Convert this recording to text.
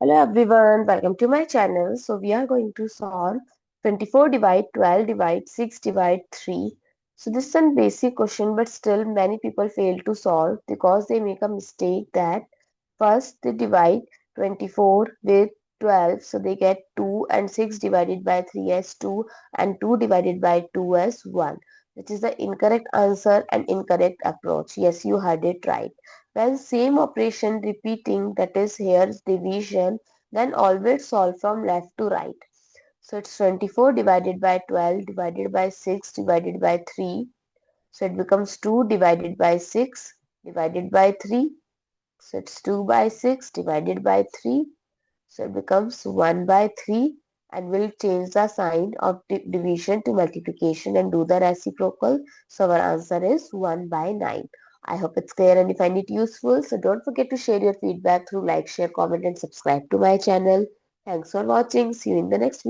Hello everyone, welcome to my channel. So we are going to solve 24 divide 12 divide 6 divide 3. So this is a basic question, but still many people fail to solve because they make a mistake that first they divide 24 with 12, so they get 2, and 6 divided by 3 as 2 and 2 divided by 2 as 1, which is the incorrect answer and incorrect approach. Yes, you heard it right. When same operation repeating, that is here's division, then always solve from left to right. So it's 24 divided by 12 divided by 6 divided by 3. So it becomes 2 divided by 6 divided by 3. So it's 2 by 6 divided by 3. So it becomes 1 by 3, and we'll change the sign of division to multiplication and do the reciprocal. So our answer is 1 by 9. I hope it's clear and you find it useful. So don't forget to share your feedback through like, share, comment and subscribe to my channel. Thanks for watching. See you in the next video.